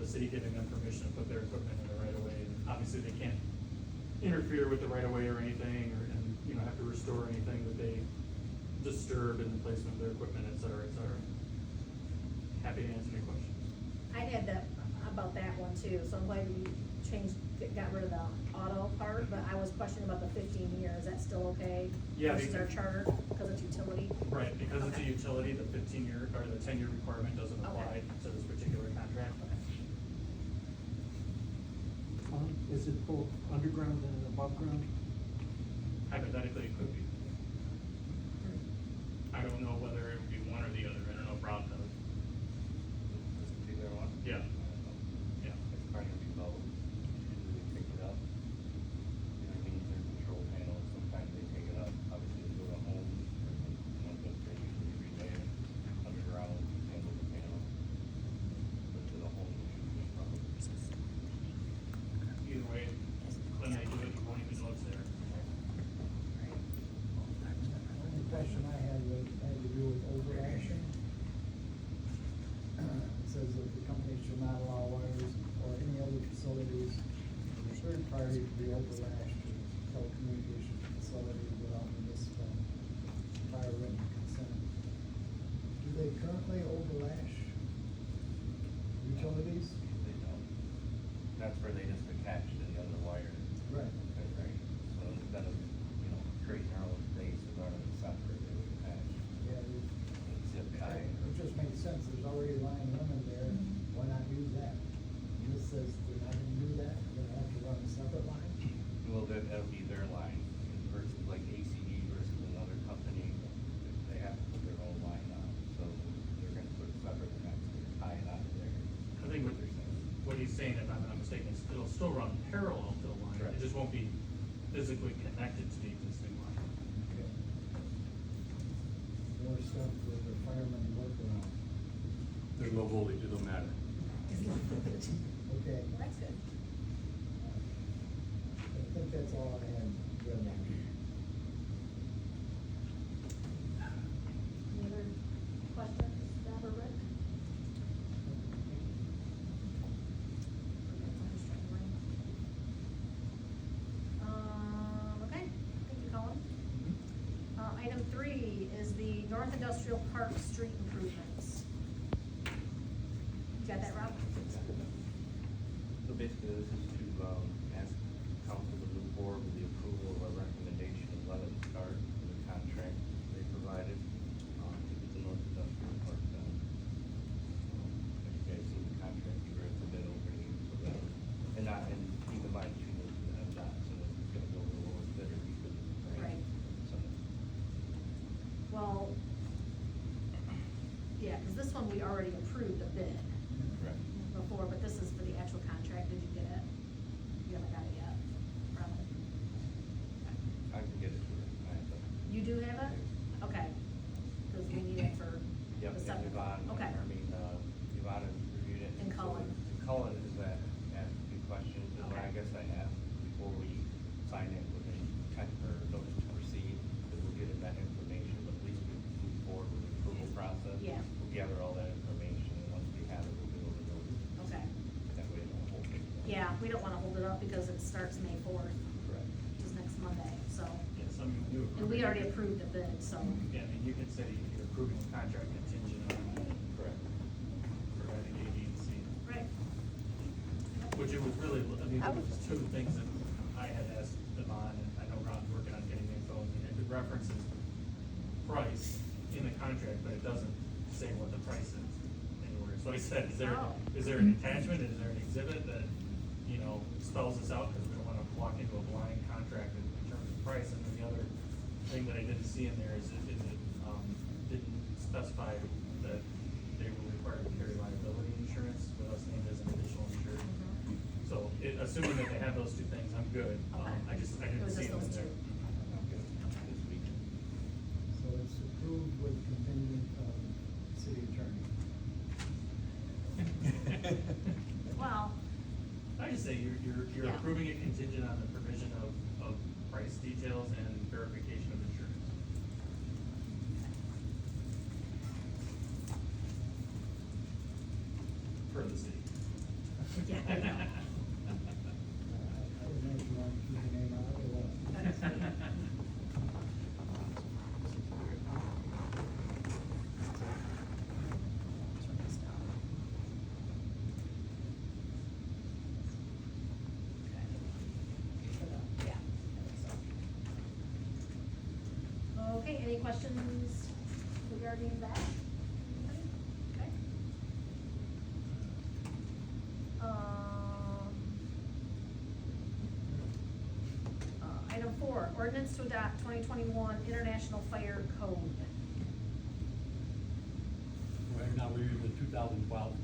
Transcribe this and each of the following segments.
city giving them permission to put their equipment in the right of way. And obviously, they can't interfere with the right of way or anything, or, and, you know, have to restore anything that they disturb in the placement of their equipment, et cetera, et cetera. Happy to answer any questions. I had that, about that one too, so I'm glad you got rid of the auto part, but I was questioning about the 15-year, is that still okay? Yeah, Versus our because- charter, because it's utility? Right, because it's a Okay. utility, the 15-year, or the 10-year requirement doesn't apply Okay. to this particular contract. Is it both underground and above ground? Hypothetically, it could be. I don't know whether it would be one or the other, I don't know if Rob knows. This particular one? Yeah. Yeah. It's probably gonna be both. Usually they pick it up. You know what I mean, their control panels, sometimes they pick it up, obviously they go to home. One goes they usually relay it underground, handle the panel. But to the home, usually probably. Either way, when they do it, you won't even know it's there. The only question I had had to do with overlashing. It says that the company shall not allow wires or any other facilities or third party to be overlashed to telecommunications facilities without municipal prior written consent. Do they currently overlash utilities? They don't. That's where they just attach to the other wire. Right. Right. So instead of, you know, creating our own base and running it separate, they would attach. Yeah, Zip tie. it just makes sense, there's already line running there, why not use that? And this says they're not gonna do that, they're gonna have to run a separate line? Well, that'll be their line versus like ACE versus another company, they have to put their own line on, so they're gonna put it separate and have to tie it out of there. I think what they're saying. What he's saying, if I'm not mistaken, is it'll still run parallel to the line, Correct. it just won't be physically connected to the existing line. Okay. More stuff for the firemen to work around. There's no voltage, it don't matter. Okay, Well, that's good. I think that's all I had, read on. Any other questions, Deb or Rick? Okay, thank you, Colin. Item 3 is the North Industrial Park street improvements. You got that, Rob? So basically, this is to, ask council to move forward with the approval of our recommendation of let it start for the contract they provided, to get the North Industrial Park done. As you guys see the contract, you read the bid opening, so that, and not, and keep in mind too, that not, so it's gonna go to the lowest bidder because of the Right. grant. So, Well, yeah, because this one we already approved a bid correct. before, but this is for the actual contract. Did you get it? You haven't got it yet, probably. I can get it to her. I have to. You do have it? Okay, because we need it for Yep, the and second. Yvonne, Okay, Yvonne has reviewed it. And Cullen. Cullen is that, asked a few questions, and Okay. I guess I asked before we sign it with a kind or notice to proceed, that we'll get him that information, but at least we can move forward with the approval process. Yeah. We'll gather all that information, and once we have it, we'll be able to go, okay. that way it won't hold it. Yeah, we don't want to hold it up because it starts May 4th, Correct. which is next Monday, so. Yeah, some you approve. And we already approved the bid, so. Yeah, I mean, you could say you're approving the contract contingent on Correct. providing A, B, and C. Right. Which it was really, I mean, there was two things that I had asked them on, and I know Ron's working on getting info, and it references price in the contract, but it doesn't say what the price is anywhere. So I said, Oh. is there an attachment, is there an exhibit that, you know, spells this out, because we don't wanna walk into a blind contract in terms of price. And then the other thing that I didn't see in there is it didn't specify that they were required to carry liability insurance with us named as an additional insured. Mhm. So, assuming that they have those two things, I'm good. Okay. I It didn't was see just them in those there. two. I'm good this week. So it's approved with contingent of city attorney. Well, I just say you're Yeah. approving it contingent on the provision of price details and verification of insurance. For the city. Yeah, I know. I would make you want to keep your name out of it. Yeah, I think so. Okay, any questions regarding that? Okay. Item 4, ordinance to adopt 2021 International Fire Code. Right now, we're in the 2012.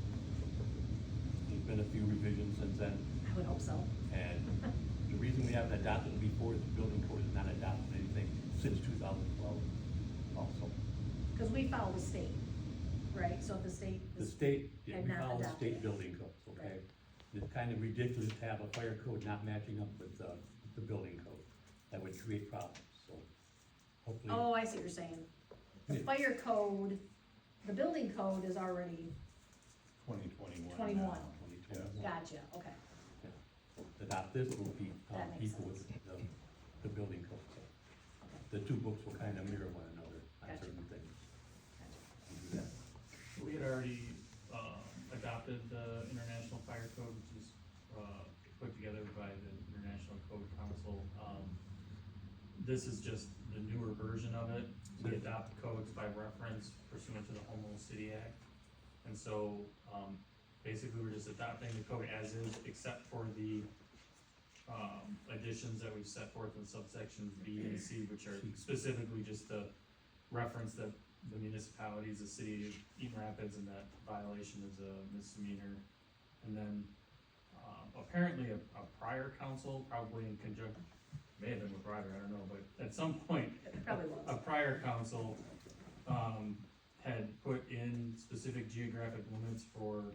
There's been a few revisions since then, I would hope so. and the reason we haven't adopted it before is the building code has not adopted anything since 2012 also. Because we follow the state, right? So if the state. The state, yeah, had we not follow adopted state it. building codes, okay? Right. It's kind of ridiculous to have a fire code not matching up with, the building code. That would create problems, so hopefully. Oh, I see what you're saying. The Yeah. fire code, the building code is already, 2021. 21. Yeah. gotcha, okay. Adopt this will be, That makes equal with sense. the building code, so. The two books will kind of mirror one another on Gotcha. certain things. Gotcha. We do that. We had already, adopted the International Fire Code, which is, put together by the International Code Council. This is just the newer version of it. We adopt codes by reference pursuant to the Home Rule City Act. And so, basically, we're just adopting the code as is, except for the, additions that we've set forth in subsections B and C, which are specifically just to reference that the municipalities, the city of Eaton Rapids, and that violation is a misdemeanor. And then, apparently a prior council, probably in conjunction, may have been with Ryder, I don't know, but at some point, It probably was. a prior council, had put in specific geographic limits for,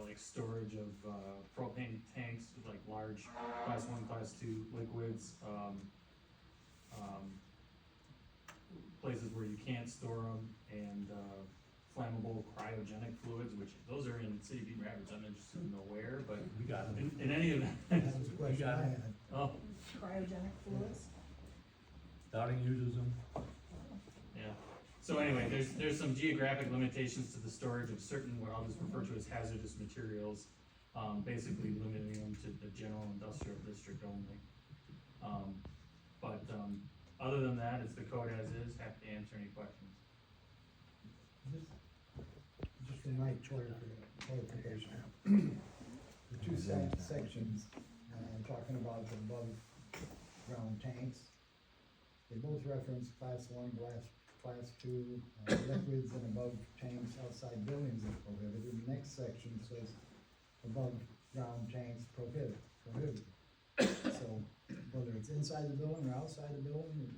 like storage of, propane tanks, like large class 1, class 2 liquids, places where you can't store them, and, flammable cryogenic fluids, which those are in City of Eaton Rapids, I'm interested in where, but We got it. in any of That was a them. question got I it. had. Oh, Cryogenic fluids? Dowding uses them. yeah, so anyway, there's some geographic limitations to the storage of certain, what I'll just refer to as hazardous materials, basically limiting them to the general industrial district only. Other than that, it's the code as is, happy to answer any questions. Just for my clarification. The two sections, talking about the above ground tanks, they both reference class 1, class 2, liquids and above tanks outside buildings is prohibited. The next section says above ground tanks prohibited. So whether it's inside the building or outside the building,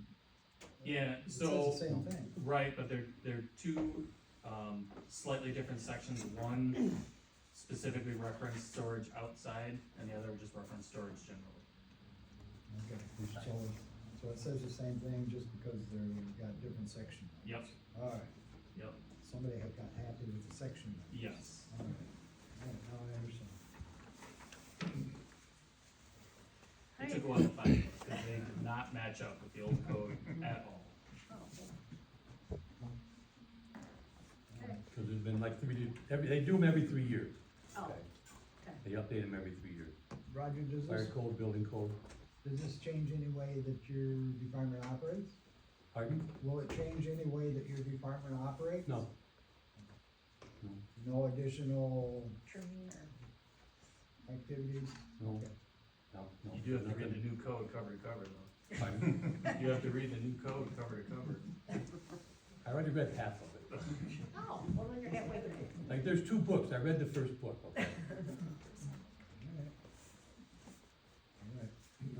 Yeah, it so. says the same thing. Right, but they're two, slightly different sections. One specifically reference storage outside, and the other just reference storage generally. Okay, so it says the same thing just because they're got different sections. Yep, Alright, yep, somebody had got happy with the section. yes. Alright, now I understand. It took a while to find it, because they did not match up with the old code at all. Oh, okay. Okay. Cause there's been like they do them every 3 years. Oh, Okay. okay. They update them every 3 years. Roger, Fire code, building code. does this change any way that your department operates? Pardon? Will it change any way that your department operates? No. No, No additional Training or, activities? no, Okay. no, no. You do have to read the new code cover to cover, though. Pardon? You have to read the new code cover to cover. I already read half of it. oh, well, then you're halfway through. Like, there's 2 books, I read the first book, okay? Alright. Alright,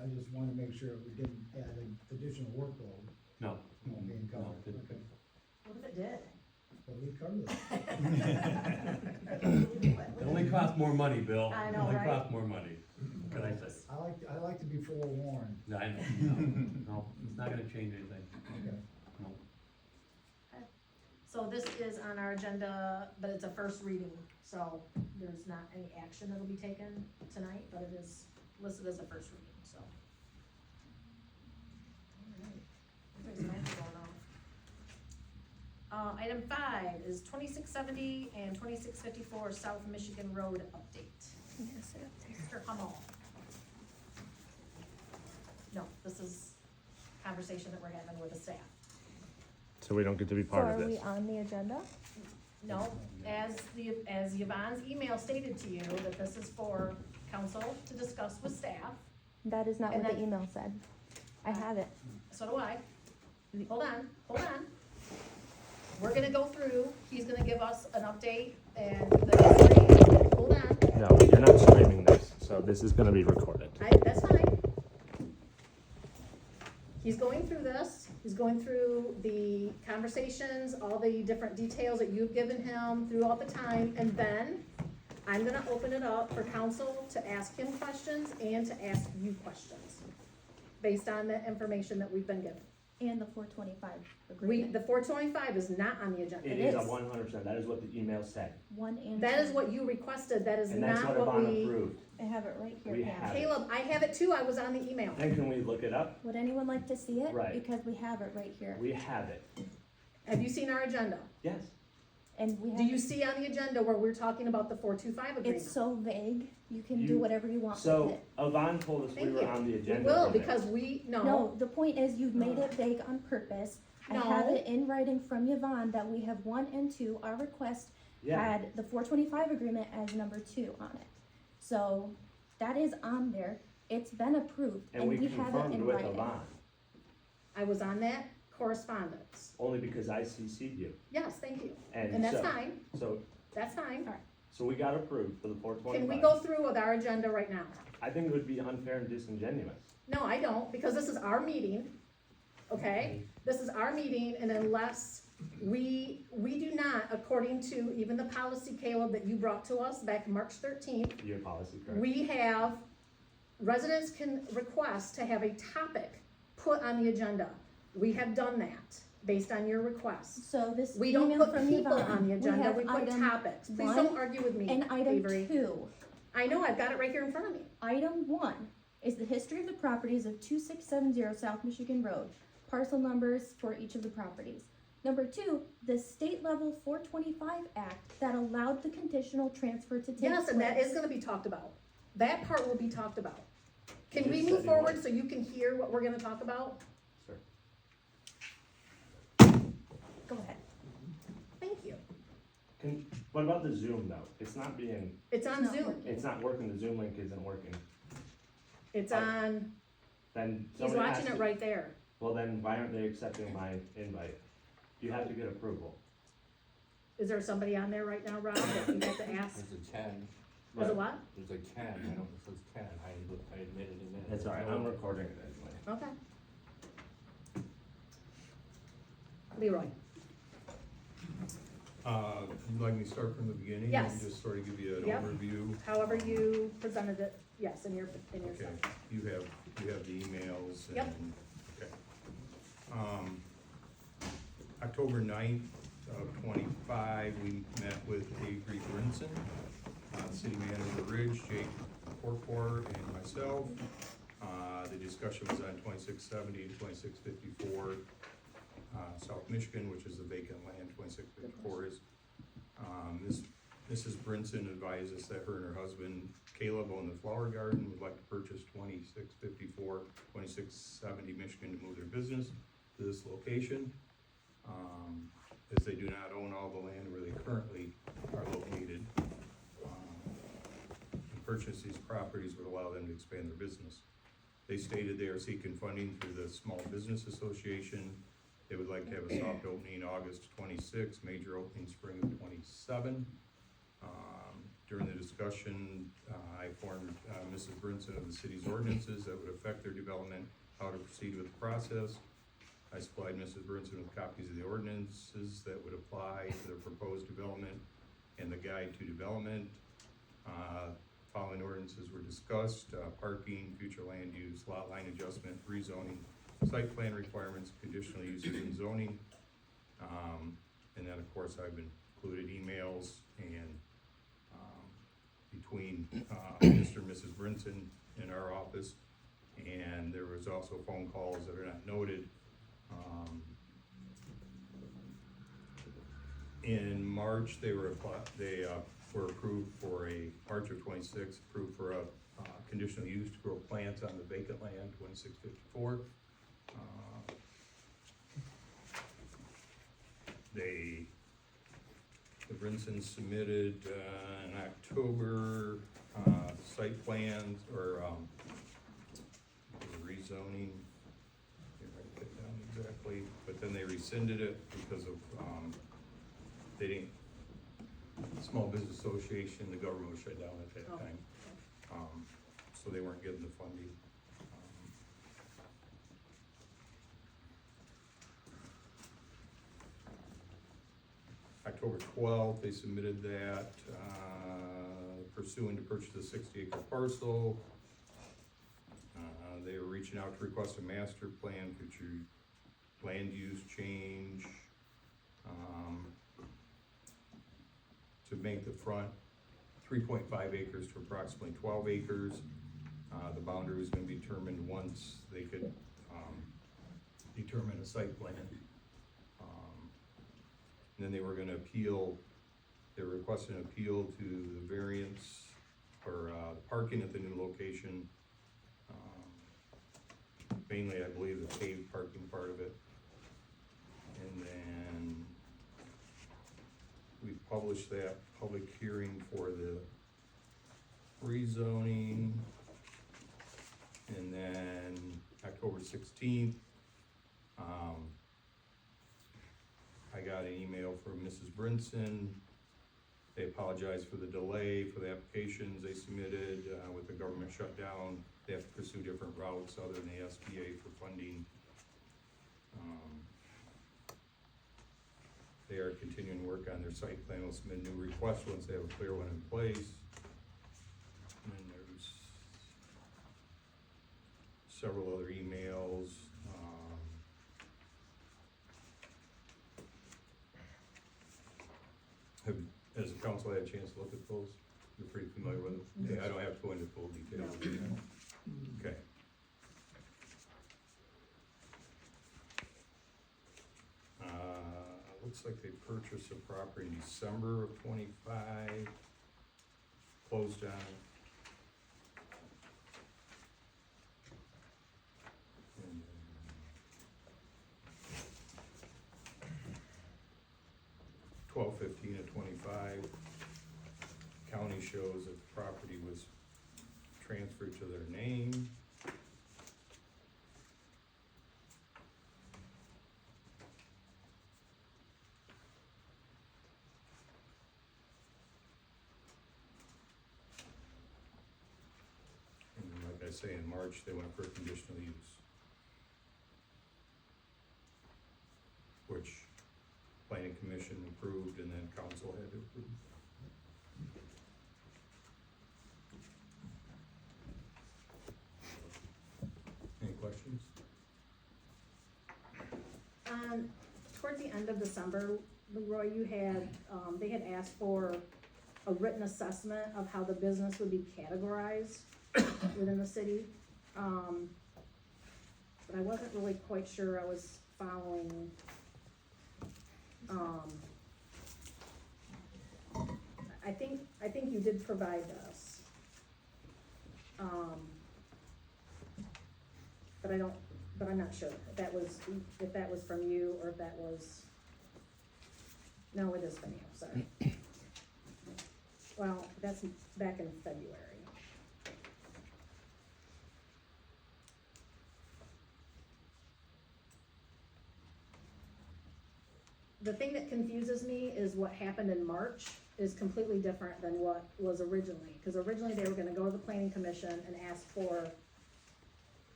I just wanna make sure we didn't add an additional workload. No. Not being No, covered. didn't. Okay. What if it did? But we covered it. It only costs more money, Bill. I know, It only right? costs more money. What can I say? I like to be forewarned. No, I know, no, it's not gonna change anything, Okay. no. So this is on our agenda, but it's a first reading, so there's not any action that'll be taken tonight, but it is listed as a first reading, so. Alright. Everybody's mics are going off. Item 5 is 2670 and 2654 South Michigan Road update. Mr. Hummel. No, this is conversation that we're having with the staff. So we don't get to be So part are of we this. on the agenda? No, as Yvonne's email stated to you, that this is for council to discuss with staff, That is not And what the then- email said. I have it. so do I. Hold on. We're gonna go through, he's gonna give us an update and the history, hold on, No, you're not streaming this, so this is gonna be recorded. that's fine. He's going through this, he's going through the conversations, all the different details that you've given him throughout the time, and then I'm gonna open it up for council to ask him questions and to ask you questions, based on the information that we've been given. And the 425 We, agreement. the 425 is not on the agenda. It is a 100%, that is what the email said, One and That is two. what you requested, that is and that's not what what Yvonne we. approved. I have it right here, We Pam. have it. Caleb, I have it too, I was on the email. Then can we look it up? Would anyone like to see it? Right. Because we have it right here. We have it, Have you seen our agenda? yes. And we Do you have, see on the agenda where we're talking about the 425 agreement? it's so vague, you can You- do whatever you want with So it. Yvonne told us we Thank were you. on the We agenda. will, for this. because we, No, the point is you've made it vague on purpose. I have No. it in writing from Yvonne that we have 1 and 2, our request Yeah, had the 425 agreement as number 2 on it. So that is on there, it's been approved, and we have it confirmed in with writing. Yvonne, I was on that correspondence. only because I CC'd you. Yes, thank you. And And that's so- fine, So, that's fine. so we got approved for the 425. Can we go through with our agenda right now? I think it would be unfair and disingenuous. No, I don't, because this is our meeting, okay? This is our meeting, and unless we do not, according to even the policy, Caleb, that you brought to us back March 13th, Your policy, correct? we have, residents can request to have a topic put on the agenda. We have done that, based on your request. So this We don't email put from people Yvonne, on the agenda, have we put item topics. Please 1 don't argue with me, and item Avery. 2. I know, I've got it right here in front of me. Item 1 is the history of the properties of 2670 South Michigan Road, parcel numbers for each of the properties. Number 2, the state level 425 act that allowed the conditional transfer to take place. Yes, and that is gonna be talked about. That part will be talked about. Can You we just move said it forward was. so you can hear what we're gonna talk about? Sure. Go ahead. Thank you. What about the Zoom though? It's not being, It's on It's not Zoom. working. it's not working, the Zoom link isn't working. It's on, Then he's somebody has watching it to- right there. Well, then why aren't they accepting my invite? You have to get approval. Is there somebody on there right now, Rob, that we have to ask? There's a Ken, Is it what? there's a Ken, I don't, it says Ken, I admitted him in. It's alright, I'm recording it anyway. Okay. Leroy, You'd like me to start from the beginning? Yes. And just sort of give you an Yep. overview? however you presented it, yes, in your Okay, stuff. you have the emails and. Yep. Okay. October 9th of 25, we met with Avery Brinson, city manager Ridge, Jake Corpor, and myself. The discussion was on 2670 and 2654, South Michigan, which is the vacant land 2654 is. Mrs. Brinson advised us that her and her husband Caleb own the flower garden, would like to purchase 2654, 2670 Michigan to move their business to this location. As they do not own all the land where they currently are located. Purchase these properties would allow them to expand their business. They stated they are seeking funding through the Small Business Association. They would like to have a soft opening August 26, major opening spring of 27. During the discussion, I informed Mrs. Brinson of the city's ordinances that would affect their development, how to proceed with the process. I supplied Mrs. Brinson with copies of the ordinances that would apply to the proposed development and the guide to development. Following ordinances were discussed, parking, future land use, lot line adjustment, rezoning, site plan requirements, conditional uses and zoning. And then, of course, I've included emails and, between, Mr. and Mrs. Brinson in our office. And there was also phone calls that are not noted. In March, they were approved for March of '26, approved for a conditional use to grow plants on the vacant land, 2654. The Brinsons submitted, in October, site plans, or, rezoning. Can't write it down exactly, but then they rescinded it because of, they didn't, Small Business Association, the government was shut down at that Oh. time. So they weren't getting the funding. October 12th, they submitted that, pursuing to purchase a 60-acre parcel. They were reaching out to request a master plan, future land use change, to make the front 3.5 acres to approximately 12 acres. The boundary was gonna be determined once they could, determine a site plan. And then they were gonna appeal, they were requesting an appeal to the variance for, parking at the new location. Mainly, I believe, the paved parking part of it. And then we published that public hearing for the rezoning. And then October 16th, I got an email from Mrs. Brinson. They apologized for the delay for the applications they submitted, with the government shutdown. They have to pursue different routes other than the SBA for funding. They are continuing work on their site plan. Will submit new requests once they have a clear one in place. And then there's several other emails. Has the council had a chance to look at those? You're pretty familiar with them? Yeah, I don't have to go into full detail. Okay. Looks like they purchased a property in December of '25, closed on it. And, 12/15 of '25, county shows that the property was transferred to their name. And then, like I say, in March, they went for a conditional use, which planning commission approved and then council had to approve. Any questions? Towards the end of December, Leroy, you had, they had asked for a written assessment of how the business would be categorized within the city. But I wasn't really quite sure I was following, I think you did provide this. But I'm not sure if that was from you or if that was, no, it is from you, sorry. Well, that's back in February. The thing that confuses me is what happened in March is completely different than what was originally, because originally they were gonna go to the planning commission and ask for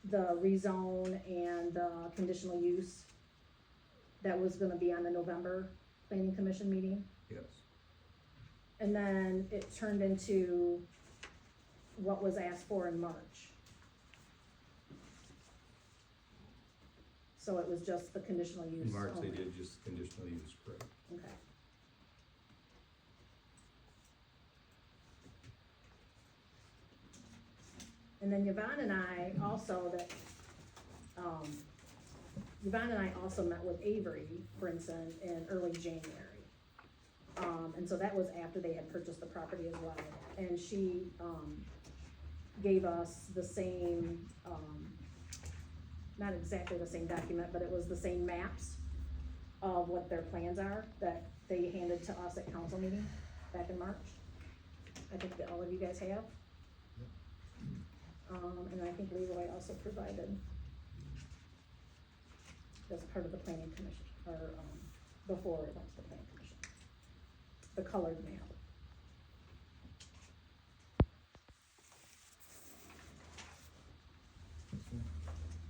the rezone and the conditional use that was gonna be on the November planning commission meeting. Yes. And then it turned into what was asked for in March. So it was just the conditional use In March, they only. did just conditional use, correct? Okay. And then Yvonne and I also met with Avery, for instance, in early January. And so that was after they had purchased the property as well. And she, gave us the same, not exactly the same document, but it was the same maps of what their plans are that they handed to us at council meeting back in March. I think that all of you guys have. And I think Leroy also provided as part of the planning commission, or, before it went to the planning commission. The colored map.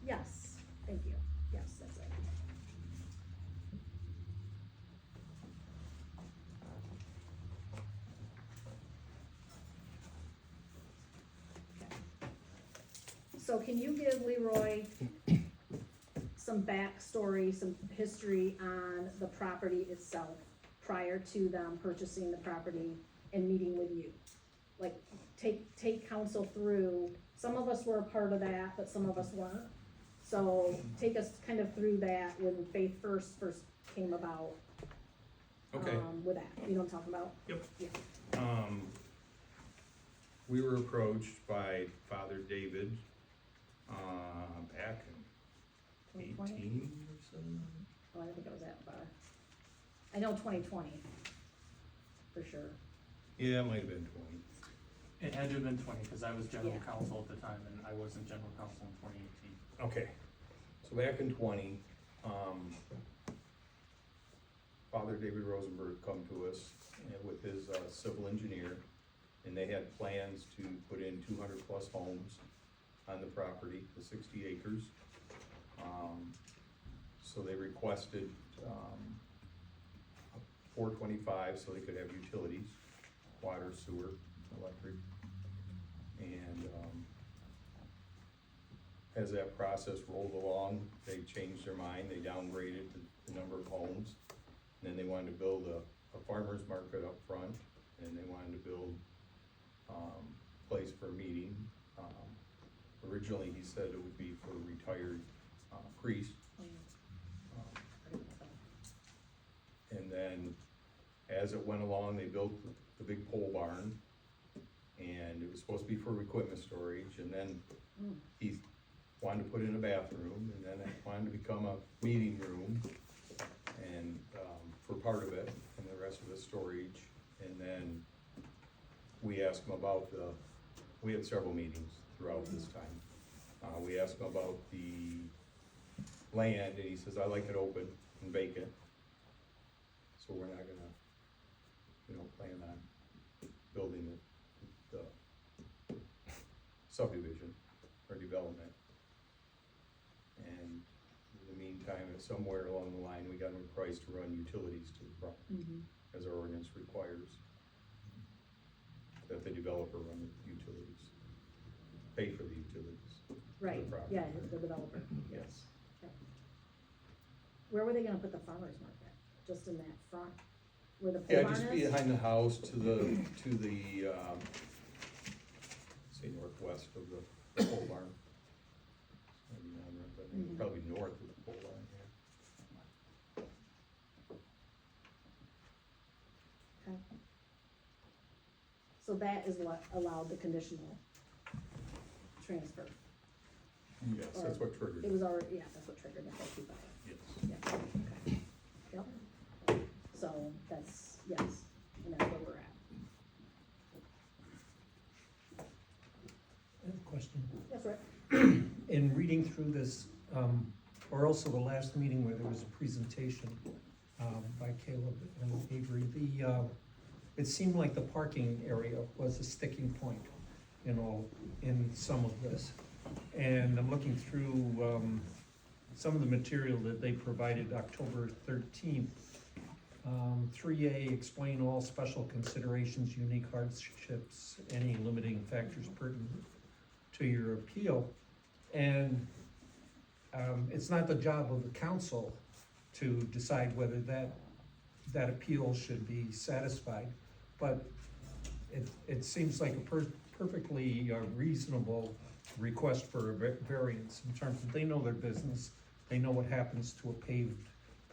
Yes, thank you, yes, that's it. So can you give Leroy some backstory, some history on the property itself prior to them purchasing the property and meeting with you? Like, take council through, some of us were a part of that, but some of us weren't. So take us kind of through that when Faith first came about. Okay. With that, you know what I'm talking about? Yep. Yeah. We were approached by Father David, back in 2020? 18 or so. Oh, I don't think I was that far. I know 2020, for sure. Yeah, it might have been 20. It had to have been 20, cause I was general Yeah. counsel at the time, and I wasn't general counsel in 2018. Okay, so back in 20, Father David Rosenberg come to us with his civil engineer, and they had plans to put in 200 plus homes on the property, the 60 acres. So they requested 425 so they could have utilities, water, sewer, electric. And as that process rolled along, they changed their mind, they downgraded the number of homes. And then they wanted to build a farmer's market up front, and they wanted to build place for a meeting. Originally, he said it would be for a retired priest. And then, as it went along, they built the big pole barn, and it was supposed to be for equipment storage, and then he wanted to put in a bathroom, and then it wanted to become a meeting room, and, for part of it, and the rest of the storage. And then we asked him about we had several meetings throughout this time. We asked him about the land, and he says, I like it open and vacant. So we're not gonna, plan on building the subdivision or development. And in the meantime, somewhere along the line, we got them priced to run utilities to the property, as our ordinance requires. That the developer run the utilities, pay for the utilities. Right, property. yeah, the developer. Yes. Where were they gonna put the farmer's market? Just in that front, where the pole Yeah, barn just is? behind the house to the, say northwest of the pole barn. Maybe not, but maybe probably north of the pole barn, yeah. Okay. So that is what allowed the conditional transfer. Yes, that's what triggered It it. was already, yeah, that's what triggered it, thank you, Bob. Yes. Yeah, okay, yep. So that's, yes, and that's where we're at. I have a question. That's right. In reading through this, or also the last meeting where there was a presentation, by Caleb and Avery, it seemed like the parking area was a sticking point, in some of this. And I'm looking through, some of the material that they provided October 13th. 3A, explain all special considerations, unique hardships, any limiting factors pertinent to your appeal. And it's not the job of the council to decide whether that appeal should be satisfied, but it seems like a perfectly reasonable request for a variance in terms of they know their business, they know what happens to a paved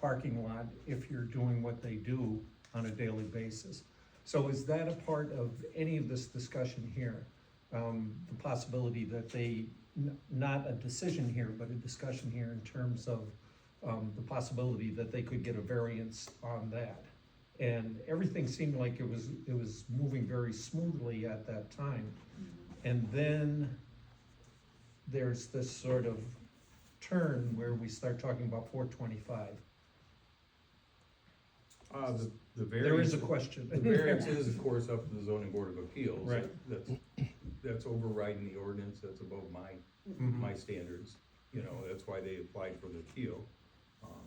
parking lot if you're doing what they do on a daily basis. So is that a part of any of this discussion here? The possibility that they, not a decision here, but a discussion here in terms of the possibility that they could get a variance on that. And everything seemed like it was moving very smoothly at that time. And then there's this sort of turn where we start talking about 425. The variance. There is a question. The variance is, of course, up to the zoning board of appeals. Right. That's overriding the ordinance, that's above my standards. You know, that's why they applied for the appeal.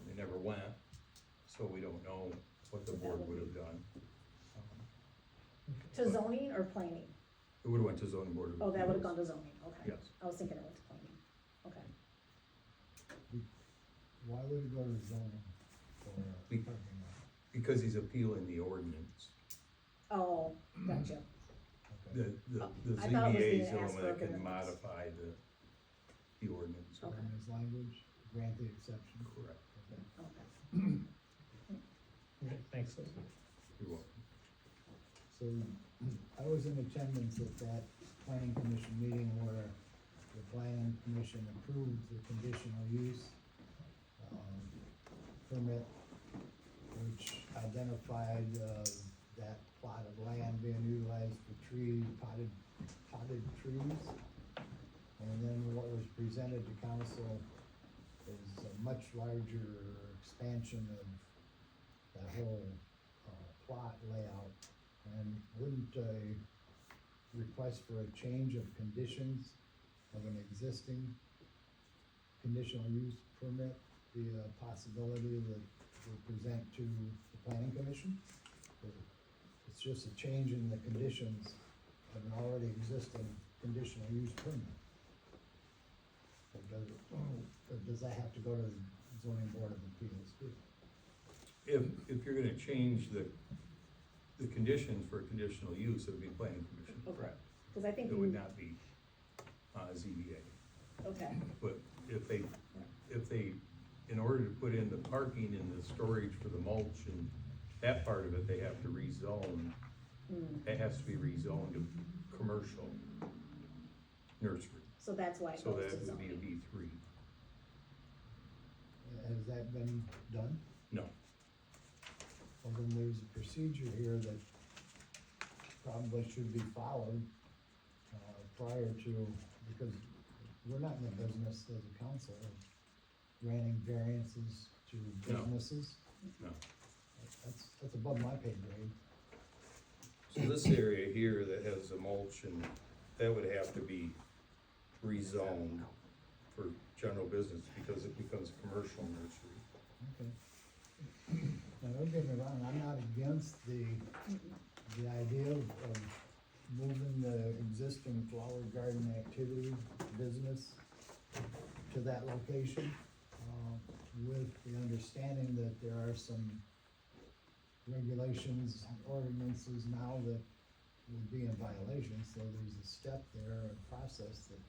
They never went, so we don't know what the board would have done. To zoning or planning? It would've went to zoning board of appeals. Oh, that would've gone to zoning, okay. Yes. I was thinking it went to planning, okay. Why would it go to zoning for a Be- parking lot? Because he's appealing the ordinance. Oh, gotcha. Okay. The I thought it was ZBA being is the asked one for a that can variance. modify the ordinance. Okay. Ordinance language, grant the exception. Correct. Okay. Okay. Okay, thanks. You're welcome. So I was in attendance at that planning commission meeting where the planning commission approved the conditional use permit, which identified that plot of land being utilized for potted trees. And then what was presented to council is a much larger expansion of that whole plot layout. And wouldn't a request for a change of conditions of an existing conditional use permit be a possibility that we present to the planning commission? It's just a change in the conditions of an already existing conditional use permit. Or does that have to go to the zoning board of appeals too? If you're gonna change the conditions for conditional use, it would be planning commission. Okay. Cause I think It would you, not be, ZBA. okay, But if they, in order to put in the parking and the storage for the mulch and that part of it, they have to rezone. It has to be rezoned to commercial nursery. so that's why it So goes that to would be a zoning. B3. Has that been done? No. Well, then there's a procedure here that probably should be followed, prior to, because we're not in the business as a council of granting variances to No. businesses. No. That's above my pay grade. So this area here that has the mulch and that would have to be rezoned for general business because it becomes a commercial nursery. Okay. Now, don't get me wrong, I'm not against the idea of moving the existing flower garden activity business to that location, with the understanding that there are some regulations, ordinances now that would be in violation, so there's a step there, a process that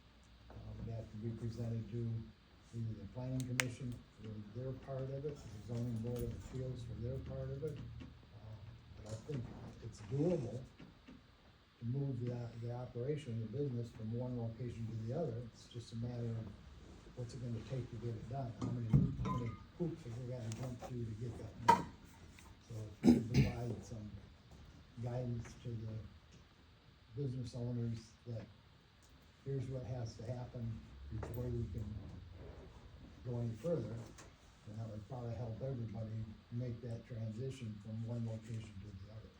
would have to be presented to either the planning commission for their part of it, the zoning board of appeals for their part of it. But I think it's doable to move the operation of the business from one location to the other. It's just a matter of what's it gonna take to get it done, how many hoops have we gotta jump through to get that done. So if we could provide some guidance to the business owners that here's what has to happen before we can go any further, then that would probably help everybody make that transition from one location to the other.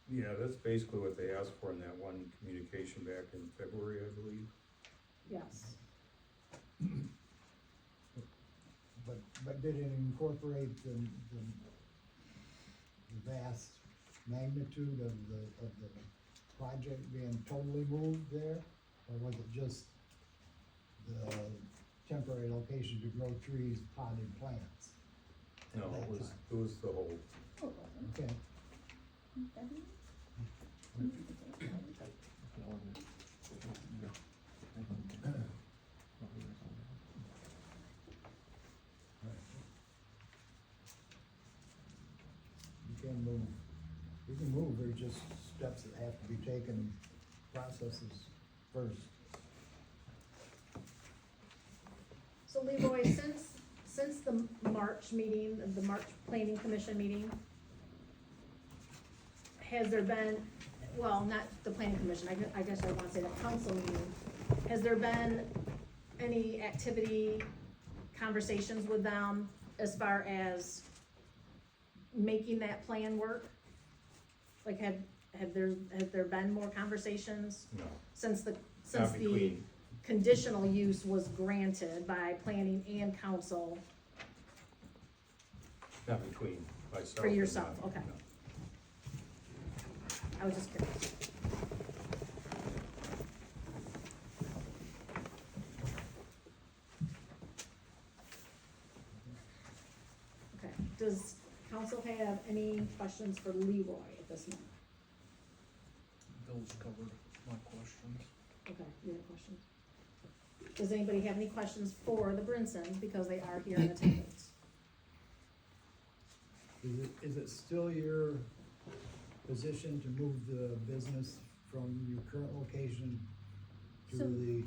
Yeah, that's basically what they asked for in that one communication back in February, I believe. Yes, But did it incorporate the vast magnitude of the project being totally moved there? Or was it just the temporary location to grow trees, potted plants. No, it was the whole, Okay, you can move, there's just steps that have to be taken, processes first. So Leroy, since the March meeting, the March Planning Commission meeting, has there been, well, not the Planning Commission, I guess I wanna say the council meeting, has there been any activity, conversations with them as far as making that plan work? Like, have there been more conversations no, since the not between, conditional use was granted by planning and council not between myself. for and yourself? them, Okay, no. I was just curious. Okay, does council have any questions for Leroy at this moment? Bill's covered my questions. Okay, you have questions? Does anybody have any questions for the Brinsons, because they are here in attendance? Is it still your position to move the business from your current location to So- the,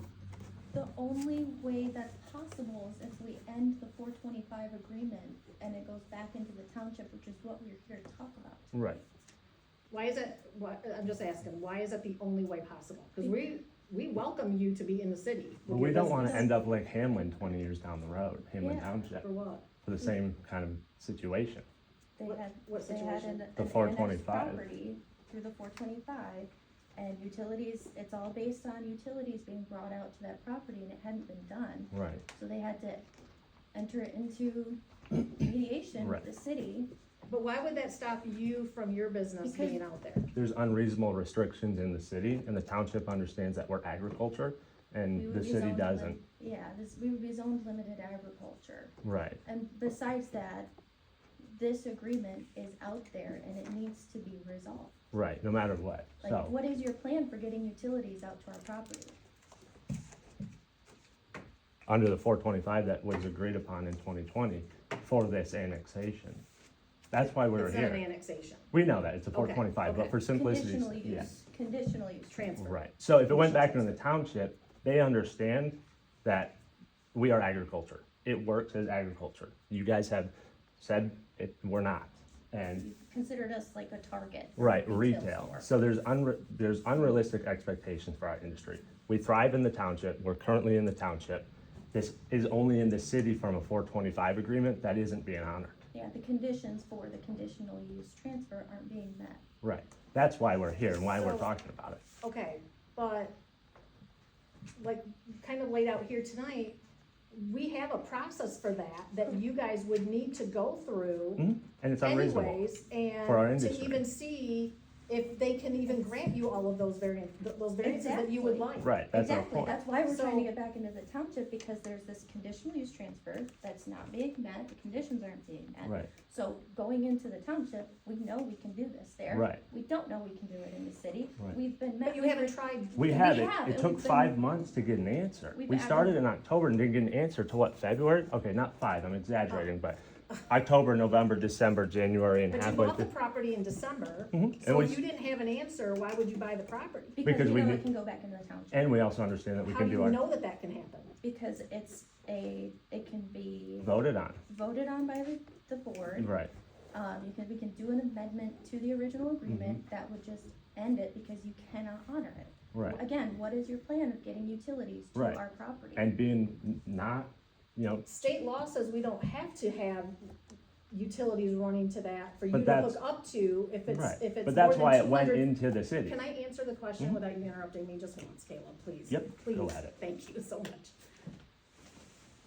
The only way that's possible is if we end the 425 agreement and it goes back into the township, which is what we're here to talk about. Right. Why is it, I'm just asking, why is it the only way possible? Cause we welcome you to be in the city. with We your don't wanna business. end up like Hamlin 20 years down the road, Hamlin Yeah. Township, For what? for the same kind of situation. They What- had, what they had situation? an The annexed 425. property through the 425, and utilities, it's all based on utilities being brought out to that property, and it hadn't been done. Right. So they had to enter into mediation with Right. the city. But why would that stop you from your business Because- being out there? There's unreasonable restrictions in the city, and the township understands that we're agriculture, We and would the be city zoned doesn't. Yeah, we would be zoned limited agriculture. Right. And besides that, this agreement is out there and it needs to be resolved. Right, no matter what, Like, so. what is your plan for getting utilities out to our property? Under the 425 that was agreed upon in 2020 for this annexation. That's why we're It's not an here. annexation, We know that, it's a Okay, 425, but okay. for simplicity's, Conditional yeah. use, conditional use. transfer. Right, so if it went back into the township, they understand that we are agriculture. It works as agriculture. You guys have said we're not, and, You've considered us like a target. for right, retail. store. So there's unrealistic expectations for our industry. We thrive in the township, we're currently in the township. This is only in the city from a 425 agreement, that isn't being honored. Yeah, the conditions for the conditional use transfer aren't being met. Right, that's why we're here and why we're So- talking about it. Okay, but like kind of laid out here tonight, we have a process for that you guys would need to go through And it's unreasonable. anyways, for our and to industry. even see if they can even grant you all of those variances that you would Exactly. like. Right, that's our Exactly, point. that's why we're trying to So- get back into the township, because there's this conditional use transfer that's not being met, the conditions aren't being met. Right, So going into the township, we know we can do this there. Right. We don't know we can do it in the city. Right. We've been met. But you with haven't re- tried, we had it, have, it and took we've been- 5 months to get an answer. We've We been- started in October and didn't get an answer till what, February? Okay, not 5, I'm exaggerating, but October, November, December, January, and but you halfway bought the through. property in December, Mhm, so and we- if you didn't have an answer, why would you buy the property? Because because we we know knew- it can go back into the township. And we also understand that we How can do do you our, know that that can happen? Because it can be voted on, voted on by the board. right, We can do an amendment to the original agreement that would just end it because you cannot honor it. right. Again, what is your plan of getting utilities to Right. our property? And being not, State law says we don't have to have utilities running to that for you But to that's- hook up to if it's, right, if it's but that's more why than it went 200. into the city. Can I answer the question Mhm. without you interrupting me just once, Caleb, please? Yep, go Please, at it. thank you so much.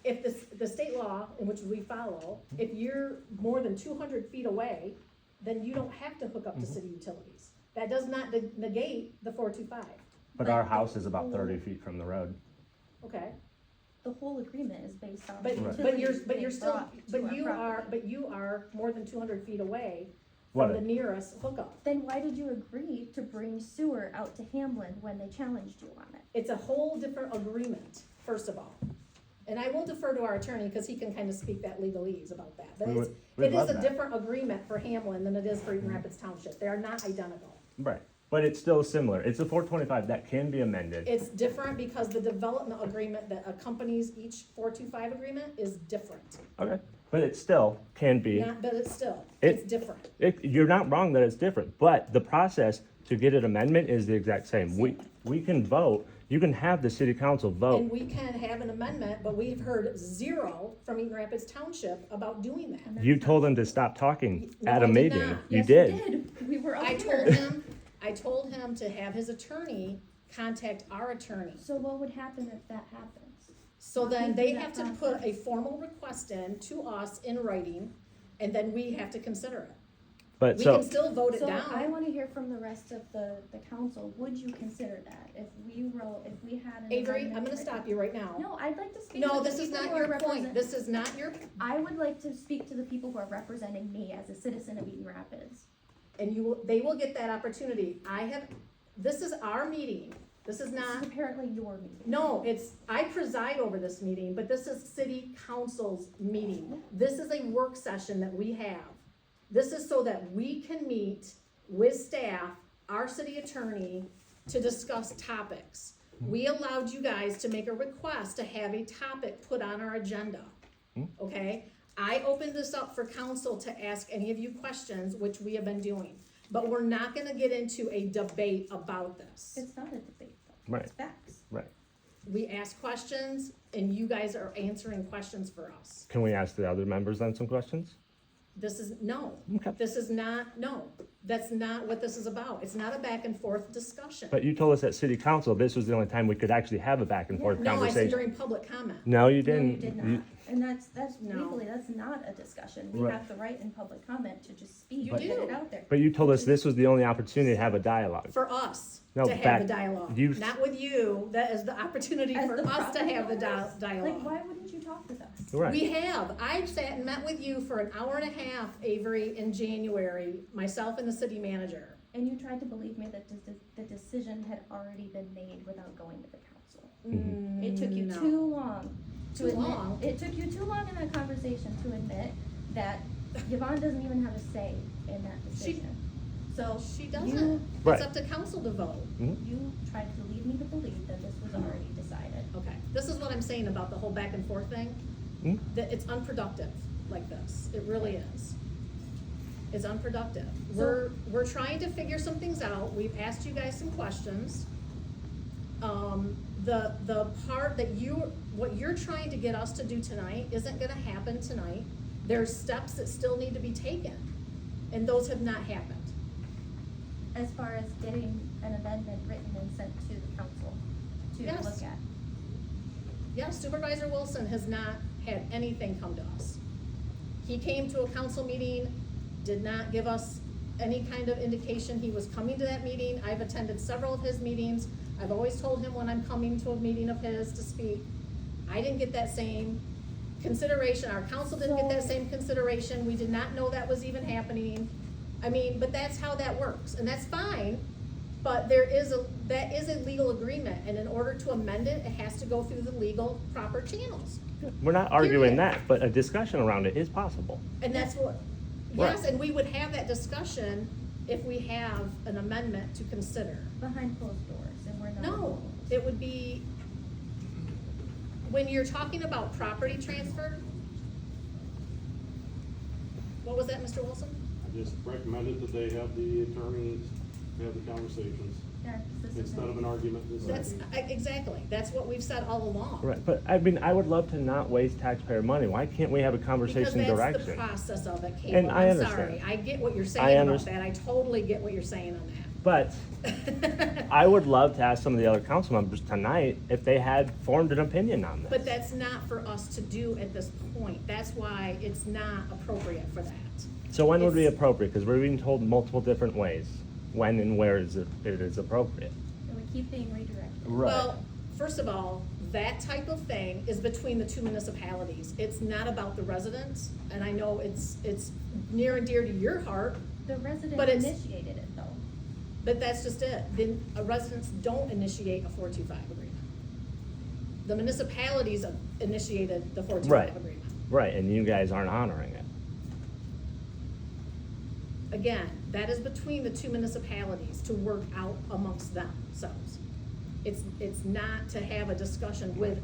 If the state law in which we follow, Mm-hmm. if you're more than 200 feet away, then you don't have to hook up to Mm-hmm. city utilities. That does not negate the 425, But our house is about 30 feet from the road. okay? the whole agreement is based on. But, the but you're, utilities but you're being still, brought to but our you are, property. but you are more than 200 feet away What? from the nearest hookup. Then why did you agree to bring sewer out to Hamlin when they challenged you on it? It's a whole different agreement, first of all. And I will defer to our attorney, cause he can kind of speak that legalese about that. But We it's, would- we'd it is love a that. different agreement for Hamlin than it is for Eaton Rapids Township. They are not identical. Right, but it's still similar. It's a 425 that can be amended. It's different because the development agreement that accompanies each 425 agreement is different. Okay, but it still can be. Not, but it's still, It- it's different. You're not wrong that it's different, but the process to get an amendment is the exact same. We can vote, you can have the city council And vote. we can have an amendment, but we've heard zero from Eaton Rapids Township about doing that. You told them to stop talking No, at a I did meeting. not. You Yes, did. We were all I here. told him to have his attorney contact our attorney. So what would happen if that happens? So then they Walk me have through to that put a process. formal request in to us in writing, and then we have to consider it. But We so, can still vote it So I down. wanna hear from the rest of the council, would you consider that if we had an Avery, amendment I'm gonna written- stop you right now. No, I'd like to speak No, to the this is people not who are your point. represent- This is not your, I would like to speak to the people who are representing me as a citizen of Eaton Rapids. and they will get that opportunity. This is our meeting. This is This not. is apparently your meeting. No, I preside over this meeting, but this is city council's meeting. This is a work session that we have. This is so that we can meet with staff, our city attorney, to discuss topics. We allowed you guys to make a request to have a topic put on our agenda, okay? I opened this up for council to ask any of you questions, which we have been doing. But we're not gonna get into a debate about this. It's not a debate though. Right. It's facts. right. We ask questions and you guys are answering questions for us. Can we ask the other members then some questions? This is, no, Okay. this is not, no, that's not what this is about. It's not a back and forth discussion. But you told us at city council, this was the only time we could actually have a back and forth No, I said conversation. during public comment. No, you No, didn't. you did You- not. And that's No. legally, that's not a discussion. We Right. have the right in public comment to just speak You and get do. it out there. But you told us this was the only opportunity to have a dialogue. For us No, to have back- the dialogue, you- not with you. That is the opportunity As for the us to property have the owners? Like, dialogue. why wouldn't you talk with us? Right. We have. I've sat and met with you for an hour and a half, Avery, in January, myself and the city manager. And you tried to believe me that the decision had already been made without going to the council. Mm-hmm. It took you No. too long to Too admit. long? It took you too long in that conversation to admit that Yvonne doesn't even have a say in that decision. So She you, doesn't. Right. It's up to council to vote. you tried to lead me to believe that this was already decided. Okay, this is what I'm saying about the whole back and forth thing. Hmm? That it's unproductive like this. It really is. It's unproductive. So- We're trying to figure some things out. We've asked you guys some questions. The part that what you're trying to get us to do tonight isn't gonna happen tonight. There's steps that still need to be taken, and those have not happened. As far as getting an amendment written and sent to the council to Yes. look at. Yeah, Supervisor Wilson has not had anything come to us. He came to a council meeting, did not give us any kind of indication he was coming to that meeting. I've attended several of his meetings. I've always told him when I'm coming to a meeting of his to speak. I didn't get that same consideration. Our council didn't get that same consideration. We did not know that was even happening. I mean, but that's how that works, and that's fine. But that is a legal agreement, and in order to amend it, it has to go through the legal proper channels. We're not arguing Period. that, but a discussion around it is possible. And that's what, Right. yes, and we would have that discussion if we have an amendment to consider. Behind closed doors, and we're not. No, it would be, when you're talking about property transfer, what was that, Mr. Wilson? I just recommended that they have the attorneys have the conversations Yeah, 'cause this is instead of an argument this That's, evening. exactly, that's what we've said all along. Right, but I mean, I would love to not waste taxpayer money. Why can't we have a conversation Because that's the direction? process of it, And Caleb, I I'm understand. sorry. I get what you're I saying about understand. that, I totally get what you're saying on But that. I would love to ask some of the other council members tonight if they had formed an opinion on this. But that's not for us to do at this point, that's why it's not appropriate for that. So when would be it's- appropriate? Because we're being told multiple different ways when and where it is appropriate. And we keep being redirected. Right. Well, first of all, that type of thing is between the two municipalities. It's not about the residents, and I know it's near and dear to your heart, The resident But it's- initiated it though. but that's just it. Then residents don't initiate a 425 agreement. The municipalities have initiated the 425 Right. agreement. Right, and you guys aren't honoring it. Again, that is between the two municipalities to work out amongst themselves. It's not to have a discussion with,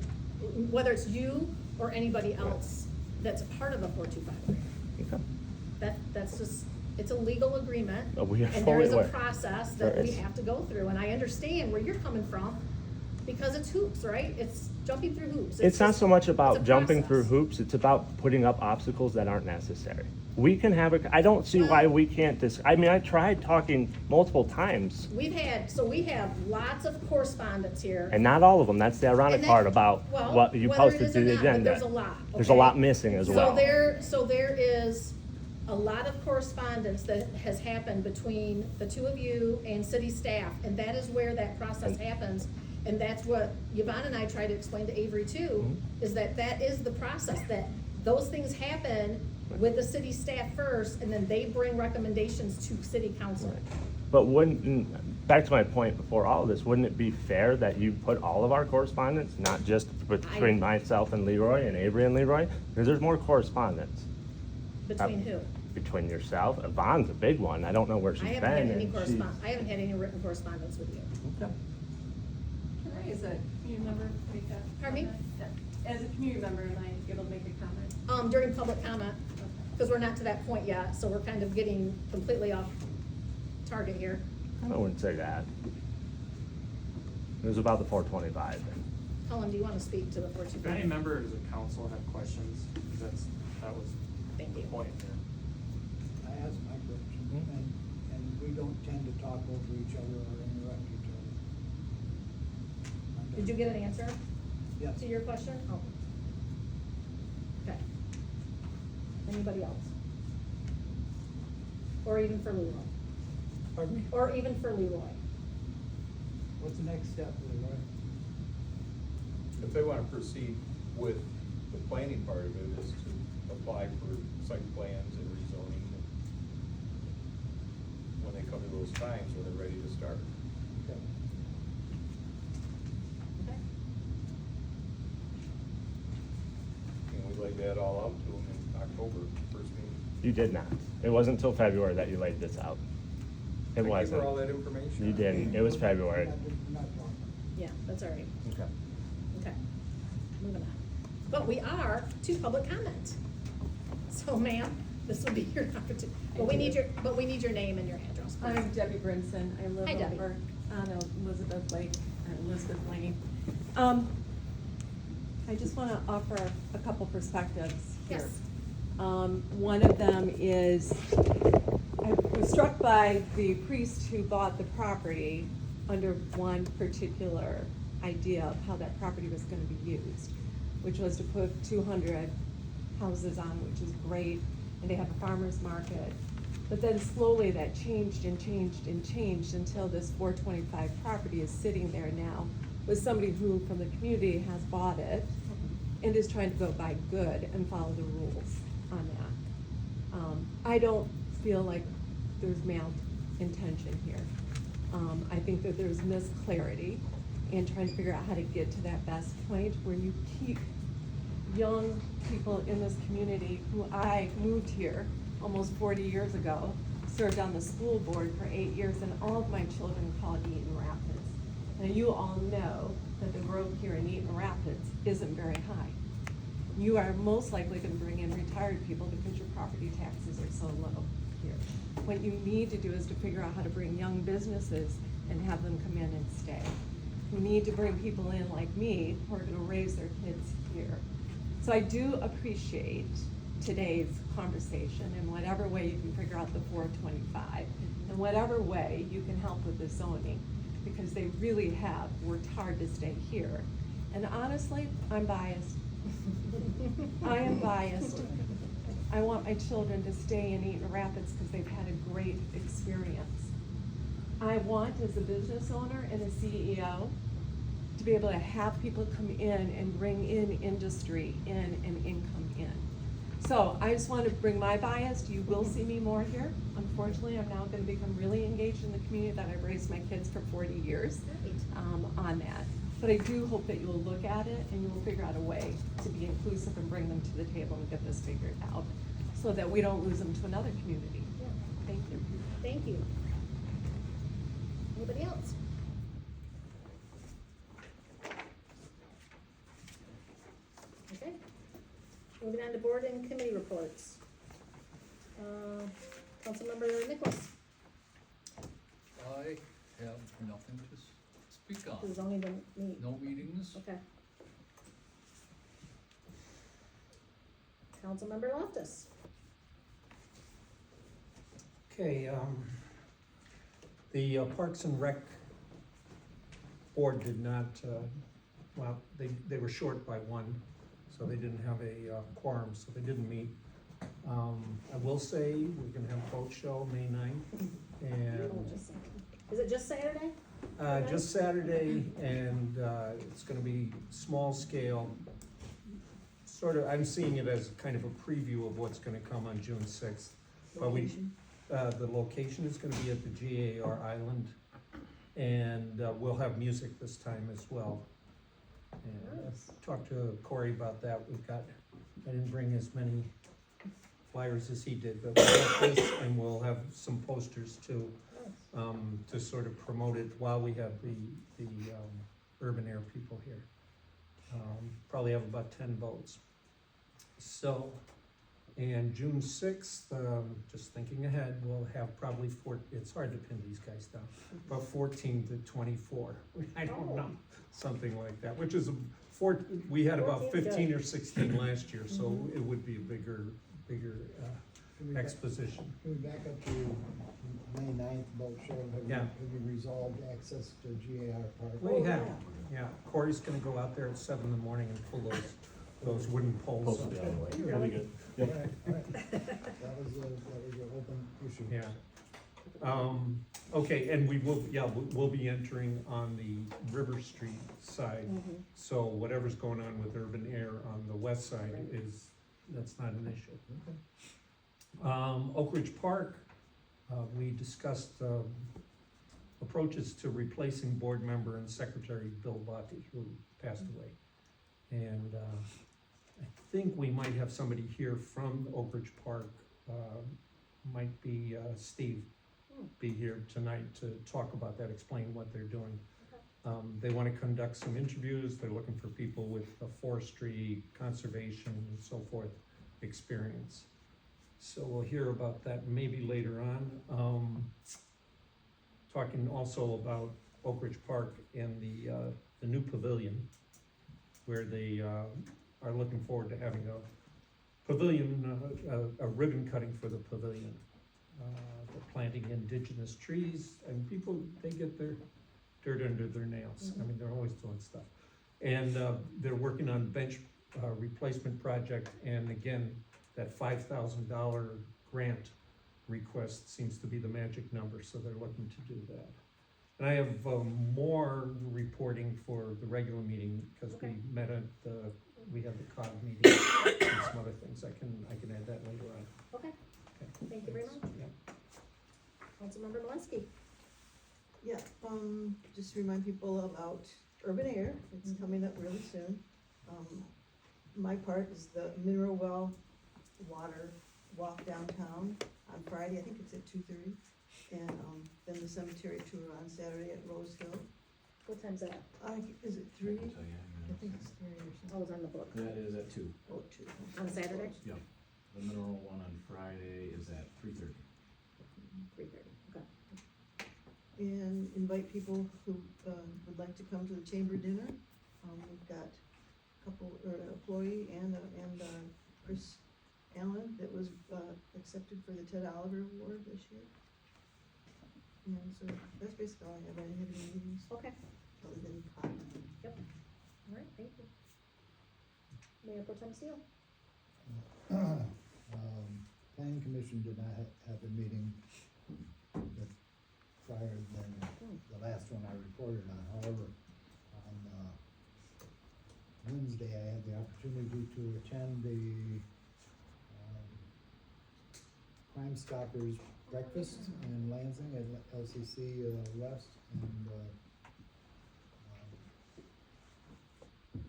whether it's you or anybody else that's a part of a 425 agreement. Okay. That's just, it's a legal agreement. Oh, we are And there fully is a aware. process There that we is. have to go through, and I understand where you're coming from, because it's hoops, right? It's jumping through hoops. It's not just- so much it's a about jumping through process. hoops, it's about putting up obstacles that aren't necessary. We can have I don't see why we can't I mean, I tried talking multiple times, We have lots of correspondence here. and not all of them, that's the ironic And that- part about well, what you whether it posted is to or the not, but agenda. there's a lot, There's a okay? lot missing as well. So there is a lot of correspondence that has happened between the two of you and city staff, and that is where that process happens. And that's what Yvonne and I try to explain to Avery too, Mm-hmm. is that is the process, that those things happen with the city staff first, and then they bring recommendations to city council. Right. But back to my point before all of this, wouldn't it be fair that you put all of our correspondence, not just between myself and Leroy and Avery and Leroy? Because there's more correspondence. Between who? Between yourself, Yvonne's a big one, I don't know where she's I been. haven't had any and correspondence, I haven't had any written correspondence with you. Okay. Can I, as a community member, make a Pardon me? comment? As a community member, am I able to make a comment? During public comment, because we're not to that point yet, so we're kind of getting completely off target here. I wouldn't say that. It was about the 425. Helen, do you want to speak to the If any 425? members of council have questions, because that was Thank the you. point here. I asked my question, Mhm. and we don't tend to talk over each other or interrupt each other. I'm Did you done. get an answer Yes. to your question? Oh. Okay. Anybody else? Or even for Leroy? Pardon me? Or even for Leroy? What's the next step, Leroy? If they wanna proceed with the planning part of it, is to apply for site plans and rezoning. When they come to those times, when they're ready to start. Okay. Okay. And we laid that all out to them in October, first meeting. You did not. It wasn't until February that you laid this out. It I gave wasn't. her all that information. You didn't. It was February. We're not talking. Yeah, that's all right. Okay. Okay. Moving on. But we are to public comment. So ma'am, this will be your opportunity. But we need your name and your address, please. I'm Debbie Brinson, I live Hi, Debbie. over on Elizabeth Lake, or Elizabeth Lane. I just wanna offer a couple perspectives here. Yes. One of them is, I was struck by the priest who bought the property under one particular idea of how that property was gonna be used, which was to put 200 houses on, which is great, and they have a farmer's market. But then slowly that changed and changed and changed until this 425 property is sitting there now with somebody who from the community has bought it and is trying to go by good and follow the rules on that. I don't feel like there's malintention here. I think that there's misclarity in trying to figure out how to get to that best point where you keep young people in this community who I moved here almost 40 years ago, served on the school board for 8 years, and all of my children called Eaton Rapids. Now, you all know that the growth here in Eaton Rapids isn't very high. You are most likely gonna bring in retired people because your property taxes are so low here. What you need to do is to figure out how to bring young businesses and have them come in and stay. You need to bring people in like me who are gonna raise their kids here. So I do appreciate today's conversation in whatever way you can figure out the 425, in whatever way you can help with the zoning, because they really have worked hard to stay here. And honestly, I'm biased. I am biased. I want my children to stay in Eaton Rapids because they've had a great experience. I want, as a business owner and a CEO, to be able to have people come in and bring in industry in and income in. So I just want to bring my bias. You will see me more here. Unfortunately, I'm now going to become really engaged in the community that I've raised my kids for 40 years on that. But I do hope that you will look at it and you will figure out a way to be inclusive and bring them to the table and get this figured out so that we don't lose them to another community. Yeah. Thank you. Thank you. Anybody else? Okay. Moving on to board and committee reports. Councilmember Nicholas, I have nothing to speak this is on. only the meet. No meetings. Okay. Councilmember Loftus. Okay, the Parks and Rec Board did not, well, they were short by one, so they didn't have a quorum, so they didn't meet. I will say, we're gonna have a boat show May 9th, and Is it just Saturday? just Saturday, and it's gonna be small scale. Sort of, I'm seeing it as kind of a preview of what's gonna come on June 6th. But the location is gonna be at the GAR Island, and we'll have music this time as well. And I've talked to Corey about that. I didn't bring as many flyers as he did, but we'll have this, and we'll have some posters too, to sort of promote it while we have the urban air people here. Probably have about 10 boats. So, and June 6th, just thinking ahead, we'll have probably it's hard to pin these guys down, but 14 to 24. I don't know, something like that, which is we had about 14 's 15 good. or 16 last year, so it would be a bigger Can we back- exposition. Can we back up to May 9th boat show? Yeah. Have you resolved access to GAR Park? We have, yeah. Corey's gonna go out there at 7 in the morning and pull those wooden poles Post up. it the other way. You Really really- good. All right, all right. That was an open issue. Yeah. Okay, and we'll be entering on the River Street side. So whatever's going on with urban air on the west side that's not an issue. Oak Ridge Park, we discussed, approaches to replacing board member and secretary Bill Botti, who passed away. And, I think we might have somebody here from Oak Ridge Park, might be, Steve, be here tonight to talk about that, explain what they're doing. They wanna conduct some interviews, they're looking for people with forestry, conservation, and so forth, experience. So we'll hear about that maybe later on. Talking also about Oak Ridge Park and the new pavilion, where they, are looking forward to having a pavilion, a ribbon cutting for the pavilion. They're planting indigenous trees, and people, they get their dirt under their nails. I mean, they're always doing stuff. And they're working on bench replacement project, and again, that $5,000 grant request seems to be the magic number, so they're looking to do that. And I have more reporting for the regular meeting, because we met at we had the COG meeting and some other things. I can add that later on. Okay, thank you very much. Yeah. Councilmember Malinsky. Yeah, just remind people about Urban Air, it's coming up really soon. My part is the Mineral Well Water Walk downtown on Friday, I think it's at 2:30. And, then the cemetery tour on Saturday at Rose Hill. What time's that? Is it 3? I can tell you, I think it's 3 or something. Oh, it's on the book. That is at 2. Oh, 2. On Saturday? Yeah. The mineral one on Friday is at 3:30. 3:30, okay. And invite people who, would like to come to the chamber dinner. We've got a couple, or an employee and Chris Allen that was, accepted for the Ted Oliver Award this year. And so that's basically all I have. I didn't have any meetings Okay, other than COG. all right, thank you. Mayor Pro Tem Steele. Planning Commission did not have a meeting prior than the last one I reported on. However, on opportunity to attend the Crime Stoppers breakfast in Lansing at LCC West, and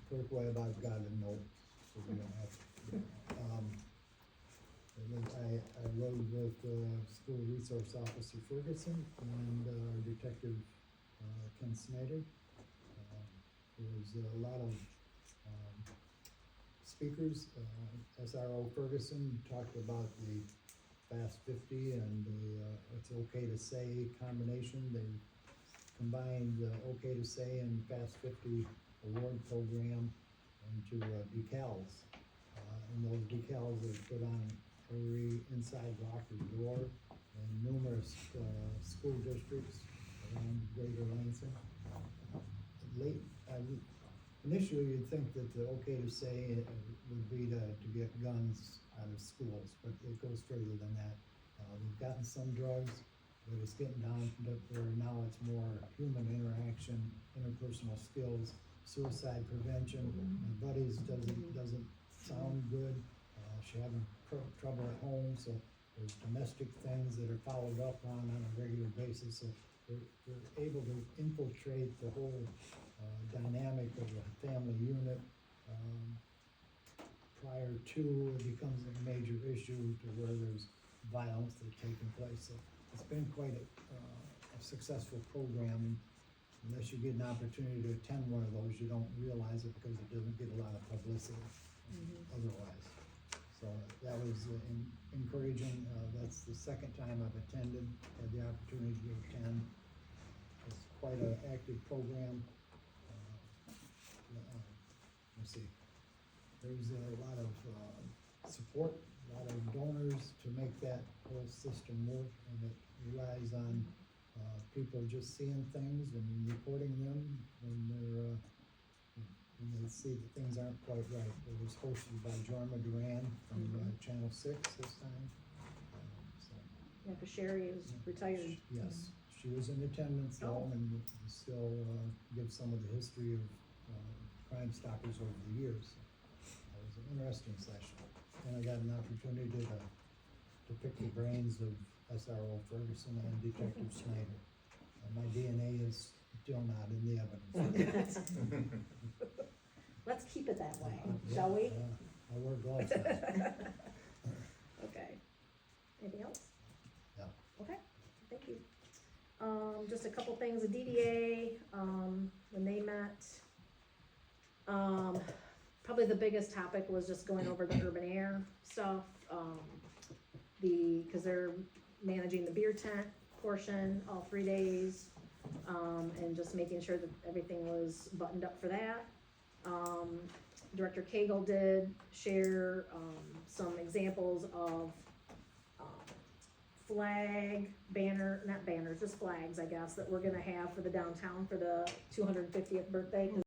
Clerk Webb, I've got a note, so we don't have to. And then I rode with School Resource Officer Ferguson and our Detective Ken Snyder. There was a lot of speakers. SRO Ferguson talked about the Fast 50 and the It's Okay to Say combination. They combined Okay to Say and Fast 50 award program into decals. And those decals are put on every inside locker door in numerous school districts around Greater Lansing. Initially, you'd think that the Okay to Say would be to get guns out of schools, but it goes further than that. We've gotten some drugs, but it's getting down to where now it's more human interaction, interpersonal skills, suicide prevention. My buddies doesn't sound good. She's having trouble at home, so there's domestic things that are followed up on a regular basis. So we're able to infiltrate the whole dynamic of a family unit prior to it becomes a major issue to where there's violence that's taking place. So it's been quite a successful program. Unless you get an opportunity to attend one of those, you don't realize it because it doesn't get a lot of publicity otherwise. So that was encouraging. That's the second time I've attended, had the opportunity to attend. It's quite an active program. Let's see. There's a lot of support, a lot of donors to make that whole system work, and it relies on people just seeing things and reporting them when they see that things aren't quite right. It was hosted by Jorma Duran from Channel 6 this time. Yeah, cause Sherry is retired. Yes, she was in attendance though, and still gives some of the history of Crime Stoppers over the years. It was an interesting session, and I got an opportunity to pick the brains of SRO Ferguson and Detective Snyder. My DNA is still not in the evidence. Let's keep it that way, shall we? I wear gloves now. Okay. Anything else? No. Okay, thank you. Just a couple things, the DDA, when they met, probably the biggest topic was just going over the urban air stuff, cause they're managing the beer tent portion all 3 days, and just making sure that everything was buttoned up for that. Director Cagle did share, some examples of, not banners, just flags, I guess, that we're gonna have for the downtown for the 250th birthday.